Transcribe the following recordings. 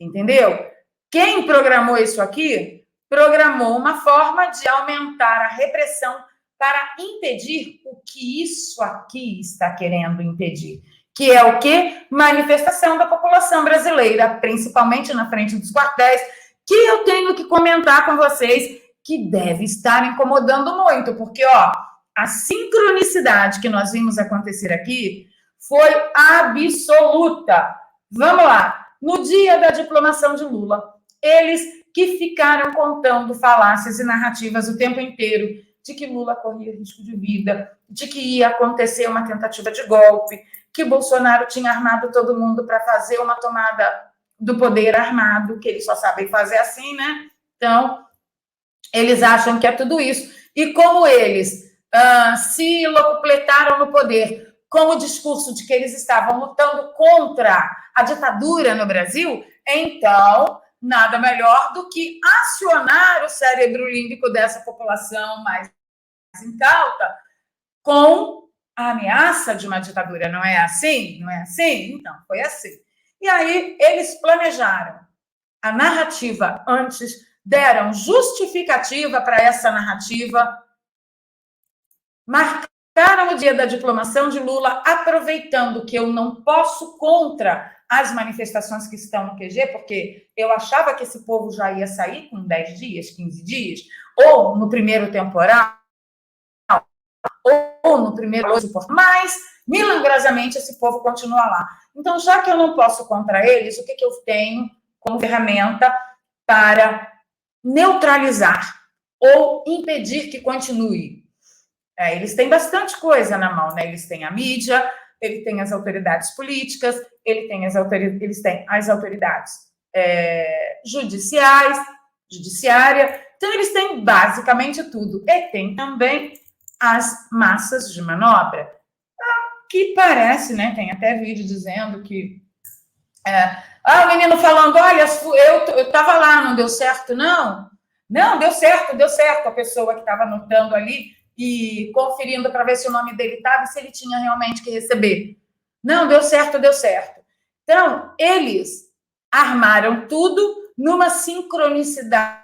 Entendeu? Quem programou isso aqui programou uma forma de aumentar a repressão para impedir o que isso aqui está querendo impedir. Que é o quê? Manifestação da população brasileira, principalmente na frente dos quartéis, que eu tenho que comentar com vocês que deve estar incomodando muito, porque, ó, a sincronicidade que nós vimos acontecer aqui foi absoluta. Vamos lá. No dia da diplomação de Lula, eles que ficaram contando falácias e narrativas o tempo inteiro de que Lula corria risco de vida, de que ia acontecer uma tentativa de golpe, que Bolsonaro tinha armado todo mundo para fazer uma tomada do poder armado, que eles só sabem fazer assim, né? Então, eles acham que é tudo isso. E como eles se locupletaram no poder com o discurso de que eles estavam lutando contra a ditadura no Brasil, então, nada melhor do que acionar o cérebro límbico dessa população mais incauta com a ameaça de uma ditadura. Não é assim? Não é assim? Então, foi assim. E aí, eles planejaram a narrativa antes, deram justificativa para essa narrativa, marcaram o dia da diplomação de Lula, aproveitando que eu não posso contra as manifestações que estão no QG, porque eu achava que esse povo já ia sair com 10 dias, 15 dias, ou no primeiro temporal, ou no primeiro hoje, mas milagrosamente esse povo continua lá. Então, já que eu não posso contra eles, o que eu tenho como ferramenta para neutralizar ou impedir que continue? Eles têm bastante coisa na mão, né? Eles têm a mídia, ele tem as autoridades políticas, eles têm as autoridades judiciária, então eles têm basicamente tudo. E tem também as massas de manobra, que parece, né? Tem até vídeo dizendo que o menino falando, olha, eu estava lá, não deu certo, não? Não, deu certo, a pessoa que estava anotando ali e conferindo para ver se o nome dele estava e se ele tinha realmente que receber. Não, deu certo. Então, eles armaram tudo numa sincronicidade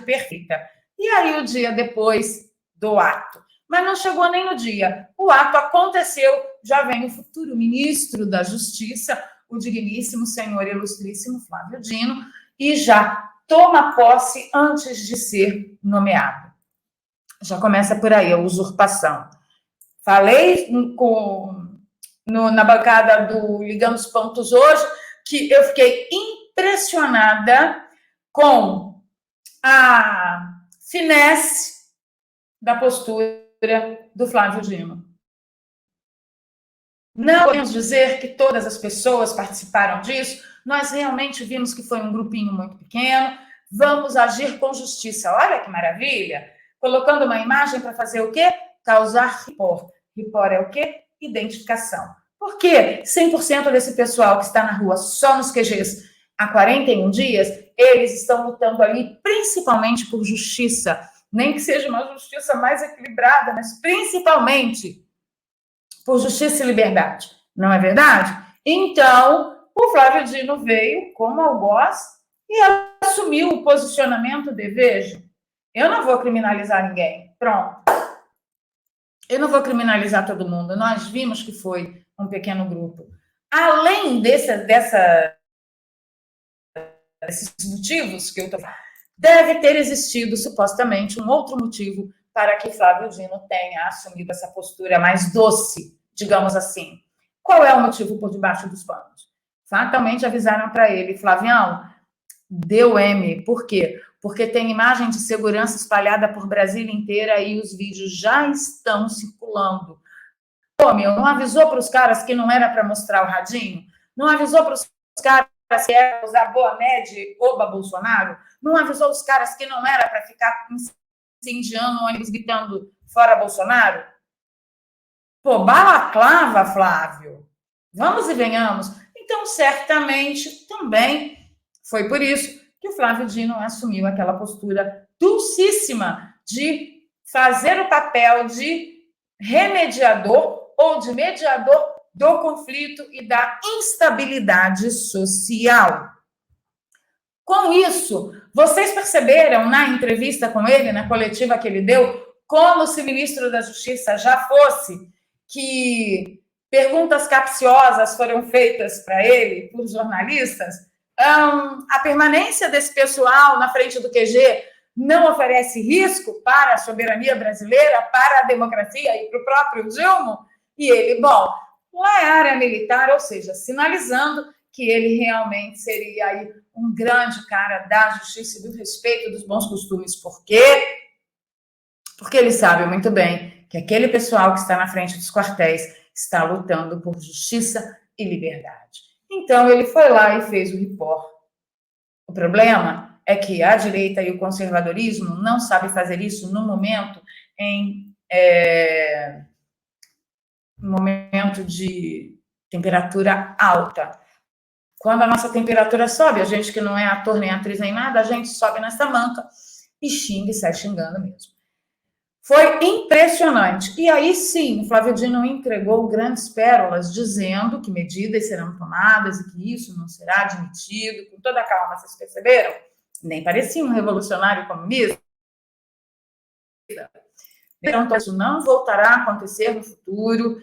perfeita. E aí, o dia depois do ato. Mas não chegou nem no dia. O ato aconteceu, já vem o futuro ministro da Justiça, o digníssimo senhor ilustríssimo Flávio Dino, e já toma posse antes de ser nomeado. Já começa por aí, a usurpação. Falei na bancada do Ligando os Pontos hoje que eu fiquei impressionada com a finesse da postura do Flávio Dino. Não podemos dizer que todas as pessoas participaram disso, nós realmente vimos que foi um grupinho muito pequeno, vamos agir com justiça. Olha que maravilha! Colocando uma imagem para fazer o quê? Causar ripor. Ripor é o quê? Identificação. Por quê? 100% desse pessoal que está na rua só nos QGs há 41 dias, eles estão lutando ali principalmente por justiça. Nem que seja uma justiça mais equilibrada, mas principalmente por justiça e liberdade. Não é verdade? Então, o Flávio Dino veio como algoz e assumiu o posicionamento de, veja, eu não vou criminalizar ninguém. Pronto. Eu não vou criminalizar todo mundo. Nós vimos que foi um pequeno grupo. Além desses motivos que eu estou falando, deve ter existido, supostamente, um outro motivo para que Flávio Dino tenha assumido essa postura mais doce, digamos assim. Qual é o motivo por debaixo dos panos? Fatalmente avisaram para ele, Flavião, deu M. Por quê? Porque tem imagem de segurança espalhada por Brasília inteira e os vídeos já estão circulando. Pô, meu, não avisou para os caras que não era para mostrar o radinho? Não avisou para os caras que era usar boné de Oba Bolsonaro? Não avisou os caras que não era para ficar incendiando ônibus gritando fora Bolsonaro? Pô, balaclava, Flávio. Vamos e venhamos. Então, certamente, também foi por isso que o Flávio Dino assumiu aquela postura dulcíssima de fazer o papel de remediador ou de mediador do conflito e da instabilidade social. Com isso, vocês perceberam na entrevista com ele, na coletiva que ele deu, como se o ministro da Justiça já fosse, que perguntas capciosas foram feitas para ele por jornalistas? A permanência desse pessoal na frente do QG não oferece risco para a soberania brasileira, para a democracia e para o próprio Dilma? E ele, bom, lá é área militar, ou seja, sinalizando que ele realmente seria aí um grande cara da justiça e do respeito dos bons costumes. Por quê? Porque ele sabe muito bem que aquele pessoal que está na frente dos quartéis está lutando por justiça e liberdade. Então, ele foi lá e fez o report. O problema é que a direita e o conservadorismo não sabem fazer isso no momento momento de temperatura alta. Quando a nossa temperatura sobe, a gente que não é ator nem atriz nem nada, a gente sobe nessa manca e xinga e sai xingando mesmo. Foi impressionante. E aí sim, o Flávio Dino entregou grandes pérolas, dizendo que medidas serão tomadas e que isso não será admitido, com toda a calma, vocês perceberam? Nem parecia um revolucionário comunista. Então, isso não voltará a acontecer no futuro,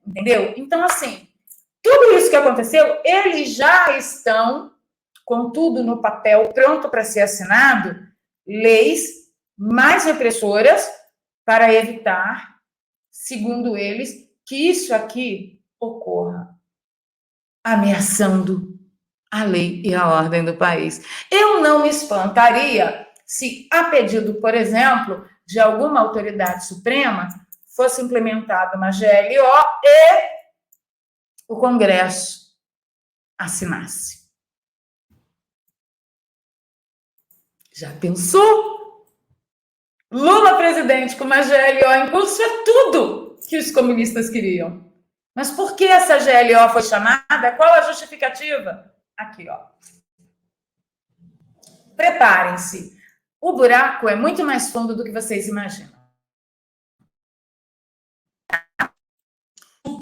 entendeu? Então, assim, tudo isso que aconteceu, eles já estão com tudo no papel, pronto para ser assinado, leis mais repressoras para evitar, segundo eles, que isso aqui ocorra, ameaçando a lei e a ordem do país. Eu não me espantaria se, a pedido, por exemplo, de alguma autoridade suprema, fosse implementada uma GLO e o Congresso assinasse. Já pensou? Lula presidente com uma GLO em curso é tudo que os comunistas queriam. Mas por que essa GLO foi chamada? Qual a justificativa? Aqui, ó. Preparem-se. O buraco é muito mais fundo do que vocês imaginam.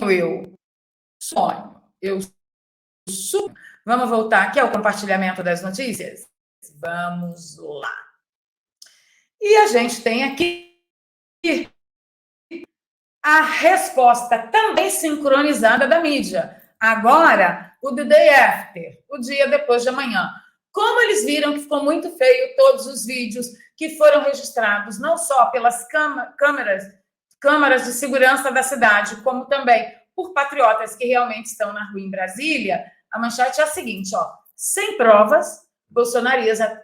Eu sonho. Vamos voltar aqui ao compartilhamento das notícias? Vamos lá. E a gente tem aqui a resposta também sincronizada da mídia. Agora, o the day after, o dia depois de amanhã. Como eles viram que ficou muito feio todos os vídeos que foram registrados, não só pelas câmeras de segurança da cidade, como também por patriotas que realmente estão na rua em Brasília, a manchete é a seguinte, ó, sem provas,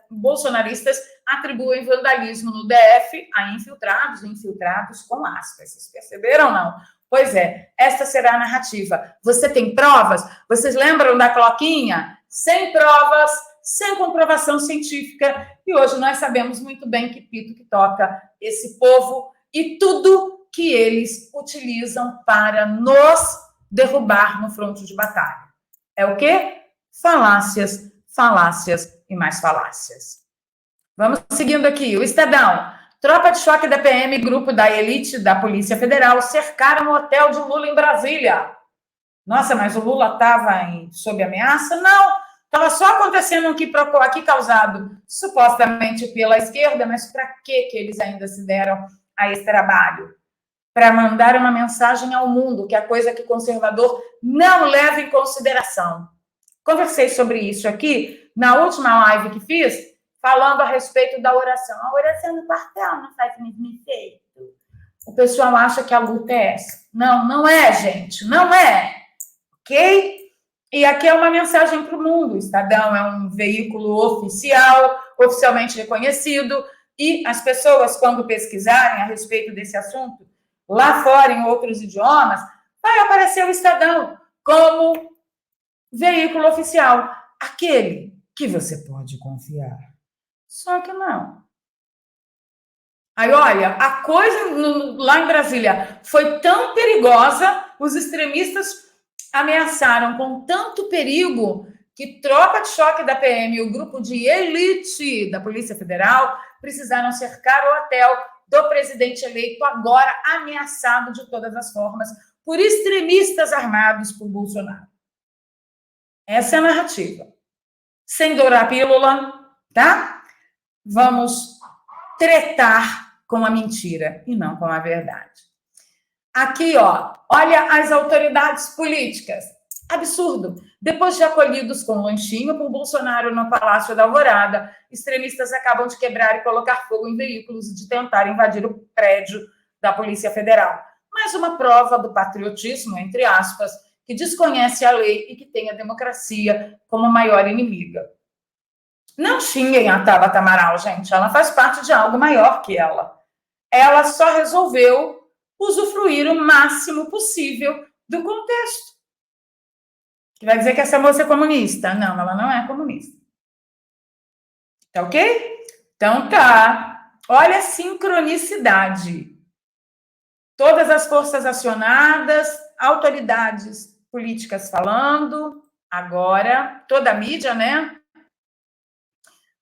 bolsonaristas atribuem vandalismo no DF a infiltrados com aspas. Vocês perceberam ou não? Pois é, esta será a narrativa. Você tem provas? Vocês lembram da cloquinha? Sem provas, sem comprovação científica. E hoje nós sabemos muito bem que pito que toca esse povo e tudo que eles utilizam para nos derrubar no fronte de batalha. É o quê? Falácias e mais falácias. Vamos seguindo aqui. O Estadão. Tropa de choque da PM e grupo da elite da Polícia Federal cercaram o hotel de Lula em Brasília. Nossa, mas o Lula estava sob ameaça? Não. Estava só acontecendo um quiprocó aqui causado supostamente pela esquerda, mas para que eles ainda se deram a esse trabalho? Para mandar uma mensagem ao mundo, que é a coisa que o conservador não leva em consideração. Conversei sobre isso aqui na última live que fiz, falando a respeito da oração. A oração no quartel não faz mesmo efeito. O pessoal acha que a luta é essa. Não, não é, gente. Não é. Ok? E aqui é uma mensagem para o mundo. O Estadão é um veículo oficial, oficialmente reconhecido, e as pessoas, quando pesquisarem a respeito desse assunto, lá fora, em outros idiomas, vai aparecer o Estadão como veículo oficial, aquele que você pode confiar. Só que não. Aí, olha, a coisa lá em Brasília foi tão perigosa, os extremistas ameaçaram com tanto perigo que tropa de choque da PM e o grupo de elite da Polícia Federal precisaram cercar o hotel do presidente eleito, agora ameaçado de todas as formas por extremistas armados por Bolsonaro. Essa é a narrativa. sem dourar a pílula, tá? Vamos tretar com a mentira e não com a verdade. Aqui, ó, olha as autoridades políticas. Absurdo. Depois de acolhidos com um lanchinho por Bolsonaro no Palácio da Alvorada, extremistas acabam de quebrar e colocar fogo em veículos e de tentar invadir o prédio da Polícia Federal. Mais uma prova do patriotismo, entre aspas, que desconhece a lei e que tem a democracia como maior inimiga. Não xinguem a Tabata Amaral, gente. Ela faz parte de algo maior que ela. Ela só resolveu usufruir o máximo possível do contexto. Que vai dizer que essa moça é comunista. Não, ela não é comunista. Tá ok? Então tá. Olha a sincronicidade. Todas as forças acionadas, autoridades políticas falando, agora toda a mídia, né?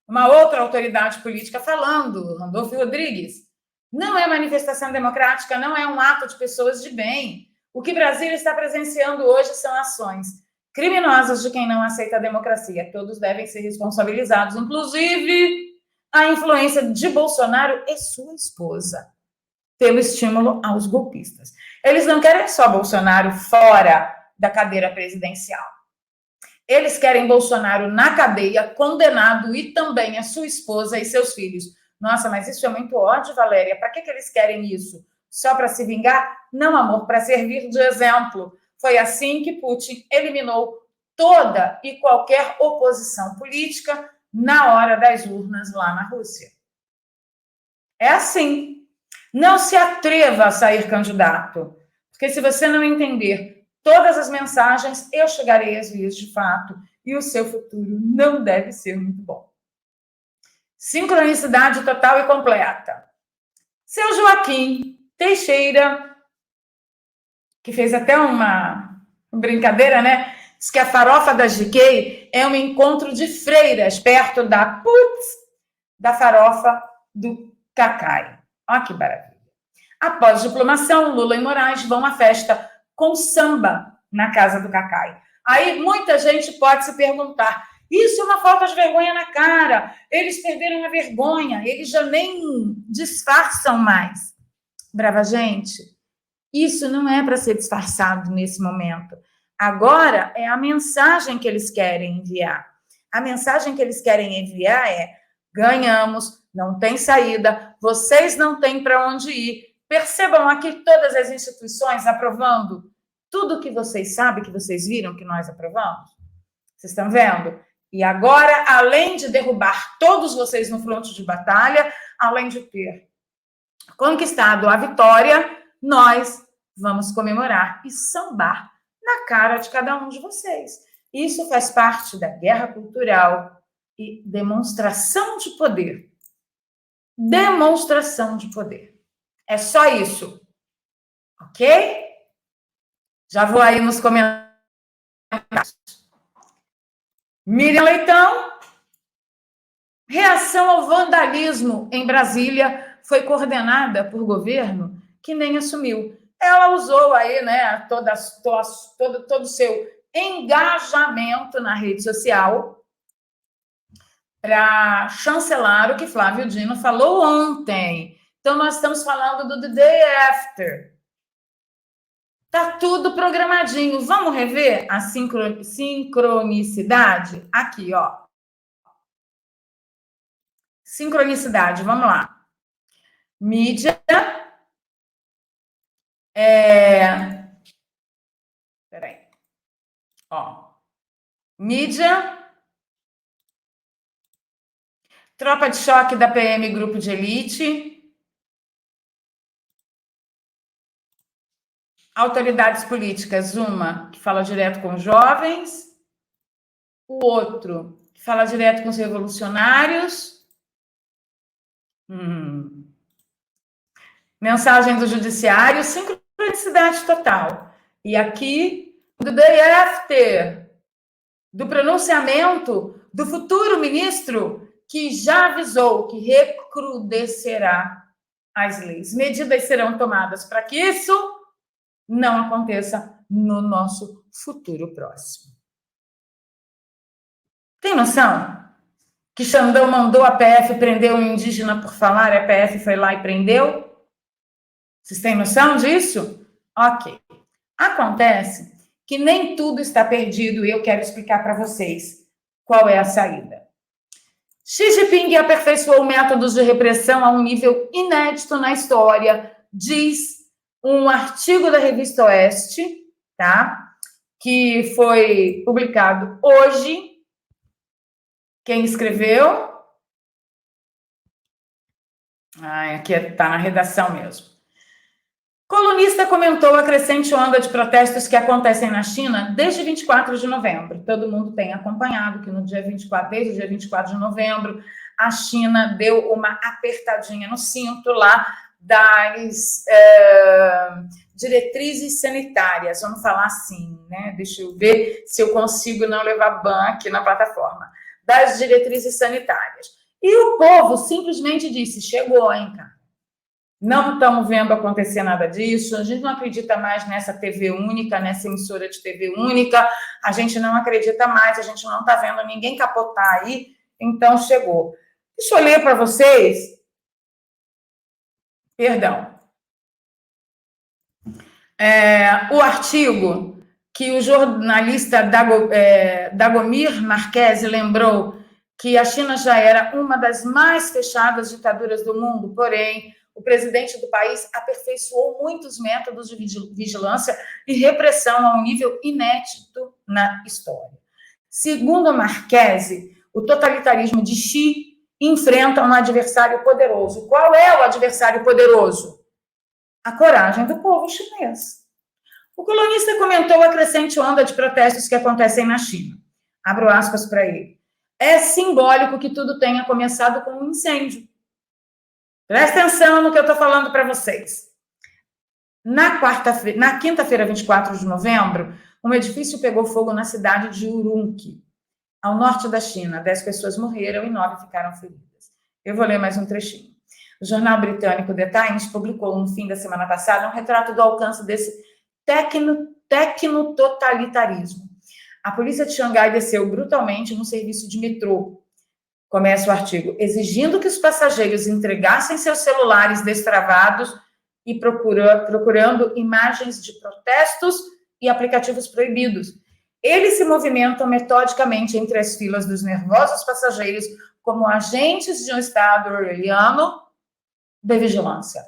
Uma outra autoridade política falando, Randolfo Rodrigues. Não é manifestação democrática, não é um ato de pessoas de bem. O que Brasília está presenciando hoje são ações criminosas de quem não aceita a democracia. Todos devem ser responsabilizados, inclusive a influência de Bolsonaro e sua esposa, pelo estímulo aos golpistas. Eles não querem só Bolsonaro fora da cadeira presidencial. Eles querem Bolsonaro na cadeia, condenado, e também a sua esposa e seus filhos. Nossa, mas isso é muito ódio, Valéria. Para que eles querem isso? Só para se vingar? Não, amor, para servir de exemplo. Foi assim que Putin eliminou toda e qualquer oposição política na hora das urnas lá na Rússia. É assim. Não se atreva a sair candidato, porque se você não entender todas as mensagens, eu chegarei às vias de fato e o seu futuro não deve ser muito bom. Sincronicidade total e completa. Seu Joaquim Teixeira, que fez até uma brincadeira, né? Diz que a farofa da GK é um encontro de freiras perto da farofa do Cacai. Olha que maravilha. Após diplomação, Lula e Moraes vão à festa com samba na casa do Cacai. Aí muita gente pode se perguntar, isso é uma falta de vergonha na cara, eles perderam a vergonha, eles já nem disfarçam mais. Brava gente, isso não é para ser disfarçado nesse momento. Agora é a mensagem que eles querem enviar. A mensagem que eles querem enviar é: ganhamos, não tem saída, vocês não têm para onde ir. Percebam aqui todas as instituições aprovando tudo que vocês sabem, que vocês viram que nós aprovamos. Vocês estão vendo? E agora, além de derrubar todos vocês no fronte de batalha, além de ter conquistado a vitória, nós vamos comemorar e sambar na cara de cada um de vocês. Isso faz parte da guerra cultural e demonstração de poder. Demonstração de poder. É só isso. Ok? Já vou aí nos comentários. Miriam Leitão. Reação ao vandalismo em Brasília foi coordenada por governo que nem assumiu. Ela usou aí, né, todo o seu engajamento na rede social para chancelar o que Flávio Dino falou ontem. Então, nós estamos falando do The Day After. Tá tudo programadinho. Vamos rever a sincronicidade? Aqui, ó. Sincronicidade, vamos lá. Mídia. Peraí. Ó. Mídia. Tropa de choque da PM Grupo de Elite. Autoridades políticas, uma que fala direto com jovens, o outro que fala direto com os revolucionários. Mensagem do judiciário, sincronicidade total. E aqui, do day after, do pronunciamento do futuro ministro, que já avisou que recrudescerá as leis. Medidas serão tomadas para que isso não aconteça no nosso futuro próximo. Tem noção? Que Xandão mandou a PF prender um indígena por falar, a PF foi lá e prendeu? Vocês têm noção disso? Ok. Acontece que nem tudo está perdido e eu quero explicar para vocês qual é a saída. Xi Jinping aperfeiçoou métodos de repressão a um nível inédito na história, diz um artigo da revista Oeste, tá? Que foi publicado hoje. Quem escreveu? Aqui está na redação mesmo. Colunista comentou a crescente onda de protestos que acontecem na China desde 24 de novembro. Todo mundo tem acompanhado que no dia 24, desde o dia 24 de novembro, a China deu uma apertadinha no cinto lá das diretrizes sanitárias. Vamos falar assim, né? Deixa eu ver se eu consigo não levar ban aqui na plataforma. Das diretrizes sanitárias. E o povo simplesmente disse, chegou, hein, cara? Não estamos vendo acontecer nada disso, a gente não acredita mais nessa TV única, nessa emissora de TV única, a gente não acredita mais, a gente não está vendo ninguém capotar aí, então chegou. Deixa eu ler para vocês. Perdão. O artigo que o jornalista Dagomir Marquesi lembrou que a China já era uma das mais fechadas ditaduras do mundo, porém, o presidente do país aperfeiçoou muitos métodos de vigilância e repressão a um nível inédito na história. Segundo Marquesi, o totalitarismo de Xi enfrenta um adversário poderoso. Qual é o adversário poderoso? A coragem do povo chinês. O colunista comentou a crescente onda de protestos que acontecem na China. Abro aspas para ele. É simbólico que tudo tenha começado com um incêndio. Presta atenção no que eu estou falando para vocês. Na quinta-feira, 24 de novembro, um edifício pegou fogo na cidade de Urumqi, ao norte da China. 10 pessoas morreram e 9 ficaram feridas. Eu vou ler mais um trechinho. O jornal britânico The Times publicou no fim da semana passada um retrato do alcance desse tecnototalitarismo. A polícia de Xangai desceu brutalmente no serviço de metrô. Começa o artigo, exigindo que os passageiros entregassem seus celulares destravados e procurando imagens de protestos e aplicativos proibidos. Eles se movimentam metodicamente entre as filas dos nervosos passageiros como agentes de um estado orwelliano de vigilância.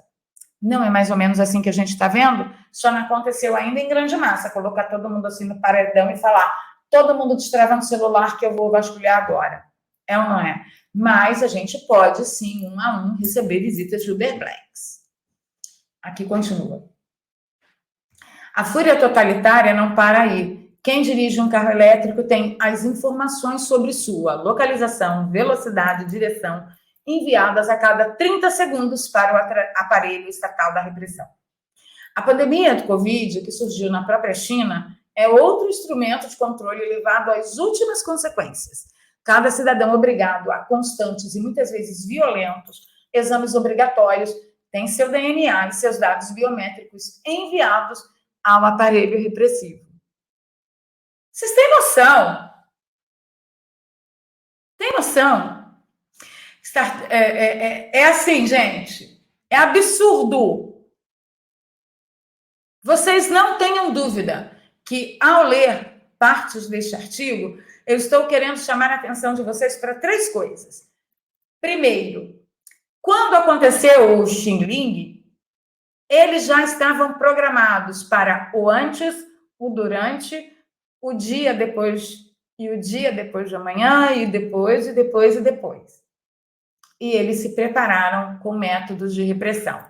Não é mais ou menos assim que a gente está vendo? Só não aconteceu ainda em grande massa, colocar todo mundo assim no paredão e falar, todo mundo destravando o celular que eu vou vasculhar agora. É ou não é? Mas a gente pode, sim, um a um, receber visitas de Uber Blacks. Aqui continua. A fúria totalitária não para aí. Quem dirige um carro elétrico tem as informações sobre sua localização, velocidade, direção, enviadas a cada 30 segundos para o aparelho estatal da repressão. A pandemia do Covid, que surgiu na própria China, é outro instrumento de controle levado às últimas consequências. Cada cidadão obrigado a constantes e muitas vezes violentos exames obrigatórios tem seu DNA e seus dados biométricos enviados ao aparelho repressivo. Vocês têm noção? Tem noção? É assim, gente. É absurdo. Vocês não tenham dúvida que, ao ler partes deste artigo, eu estou querendo chamar a atenção de vocês para 3 coisas. Primeiro, quando aconteceu o Xinling, eles já estavam programados para o antes, o durante, o dia depois e o dia depois de amanhã, e depois, e depois, e depois. E eles se prepararam com métodos de repressão.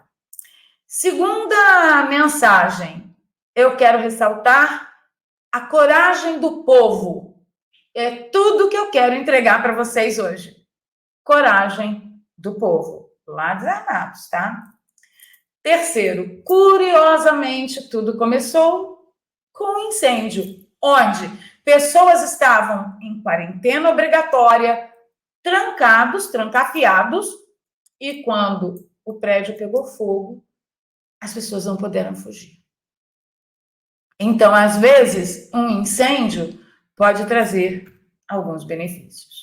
Segunda mensagem, eu quero ressaltar a coragem do povo. É tudo que eu quero entregar para vocês hoje. Coragem do povo. Lá desarmados, tá? Terceiro, curiosamente, tudo começou com um incêndio, onde pessoas estavam em quarentena obrigatória, trancafiados, e quando o prédio pegou fogo, as pessoas não puderam fugir. Então, às vezes, um incêndio pode trazer alguns benefícios.